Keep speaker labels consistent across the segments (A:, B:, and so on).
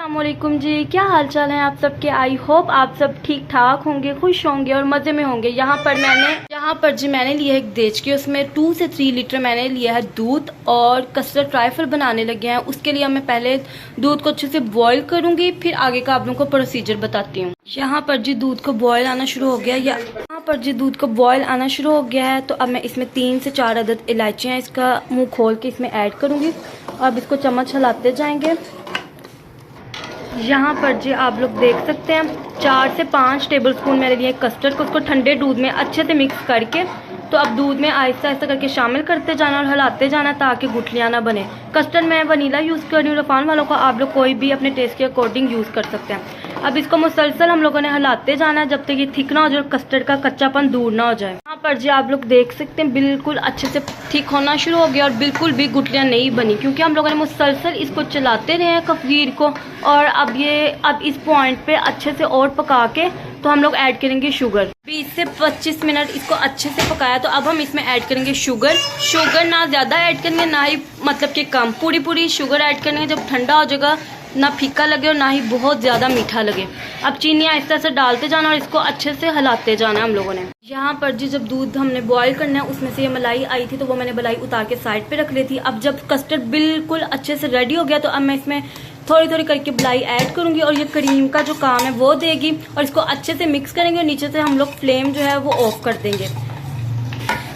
A: अस्सलामुअलैकुम जी, क्या हाल चाल है आप सबके। आई होप आप सब ठीक ठाक होंगे, खुश होंगे और मज़े में होंगे। यहाँ पर जी मैंने लिया है एक देचकी, उसमें 2 से 3 लीटर मैंने लिया है दूध और कस्टर्ड ट्राइफल बनाने लगे हैं। उसके लिए मैं पहले दूध को अच्छे से बॉईल करूँगी, फिर आगे का आप लोगों को प्रोसीजर बताती हूँ। यहाँ पर जी दूध को बॉयल आना शुरू हो गया है। तो अब मैं इसमें 3 से 4 अदद इलायचियाँ इसका मुँह खोल के इसमें ऐड करूँगी। अब इसको चम्मच हिलाते जाएंगे। यहाँ पर जी आप लोग देख सकते हैं 4 से 5 टेबलस्पून मैंने लिए कस्टर्ड को, उसको ठंडे दूध में अच्छे से मिक्स करके तो अब दूध में आहिस्ता आहिस्ता करके शामिल करते जाना और हिलाते जाना ताकि गुठलियाँ ना बने। कस्टर्ड मैं वनीला यूज़ कर रही हूँ, रफान वालों का आप लोग कोई भी अपने टेस्ट के अकॉर्डिंग यूज़ कर सकते हैं। अब इसको मुसलसल हम लोगों ने हिलाते जाना है जब तक ये थिक ना हो जाए और कस्टर्ड का कच्चापन दूर ना हो जाए। यहाँ पर जी आप लोग देख सकते हैं बिल्कुल अच्छे से ठीक होना शुरू हो गया और बिल्कुल भी गुठलियाँ नहीं बनी, क्योंकि हम लोगों ने मुसलसल इसको चलाते रहे हैं कफगीर को। और अब इस पॉइंट पे अच्छे से और पका के तो हम लोग ऐड करेंगे शुगर। 20 से 25 मिनट इसको अच्छे से पकाया तो अब हम इसमें ऐड करेंगे शुगर। ना ज़्यादा ऐड करेंगे ना ही मतलब कि कम, पूरी शुगर ऐड करेंगे। जब ठंडा हो जाएगा ना फीका लगे और ना ही बहुत ज़्यादा मीठा लगे। अब चीनी आहिस्ता से डालते जाना और इसको अच्छे से हिलाते जाना हम लोगों ने। यहाँ पर जी जब दूध हमने बॉईल करना है उसमें से ये मलाई आई थी तो वो मैंने मलाई उतार के साइड पे रख ली थी। अब जब कस्टर्ड बिल्कुल अच्छे से रेडी हो गया तो अब मैं इसमें थोड़ी थोड़ी करके मलाई ऐड करूंगी और ये क्रीम का जो काम है वो देगी और इसको अच्छे से मिक्स करेंगे और नीचे से हम लोग फ्लेम जो है वो ऑफ कर देंगे।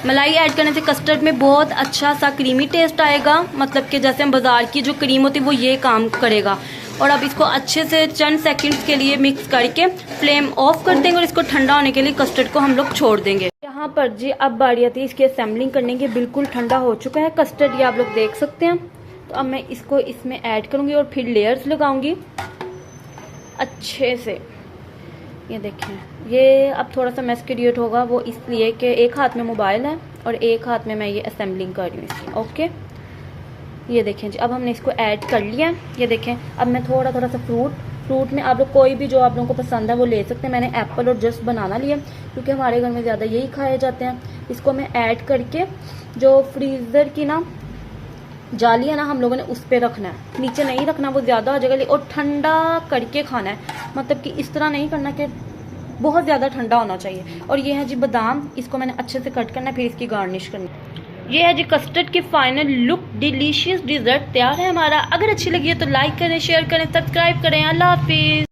A: मलाई ऐड करने से कस्टर्ड में बहुत अच्छा सा क्रीमी टेस्ट आएगा, मतलब कि जैसे हम बाजार की जो क्रीम होती है वो ये काम करेगा। और अब इसको अच्छे से चंद सेकंड्स के लिए मिक्स करके फ्लेम ऑफ कर देंगे और इसको ठंडा होने के लिए कस्टर्ड को हम लोग छोड़ देंगे। यहाँ पर जी अब बारी आती है इसकी असेंबलिंग करने की। बिल्कुल ठंडा हो चुका है कस्टर्ड, ये आप लोग देख सकते हैं। तो अब मैं इसको इसमें ऐड करूँगी और फिर लेयर्स लगाऊंगी अच्छे से। ये देखें, ये अब थोड़ा सा मैस क्रिएट होगा, वो इसलिए कि एक हाथ में मोबाइल है और एक हाथ में मैं ये असेंबलिंग कर रही हूँ इसकी। ओके, ये देखें जी अब हमने इसको ऐड कर लिया। ये देखें अब मैं थोड़ा थोड़ा सा फ्रूट में आप लोग कोई भी जो आप लोगों को पसंद है वो ले सकते हैं। मैंने एप्पल और जस्ट बनाना लिया क्योंकि हमारे घर में ज़्यादा यही खाए जाते हैं। इसको मैं ऐड करके जो फ्रीज़र की ना जाली है ना हम लोगों ने उस पर रखना है, नीचे नहीं रखना, वो ज़्यादा हो जाएगा। और ठंडा करके खाना है, मतलब कि इस तरह नहीं करना कि बहुत ज़्यादा ठंडा होना चाहिए। और ये है जी बादाम, इसको मैंने अच्छे से कट करना है, फिर इसकी गार्निश करनी है। ये है जी कस्टर्ड की फाइनल लुक। डिलीशियस डिज़र्ट तैयार है हमारा। अगर अच्छी लगी है तो लाइक करें, शेयर करें, सब्सक्राइब करें। अल्लाह हाफिज़।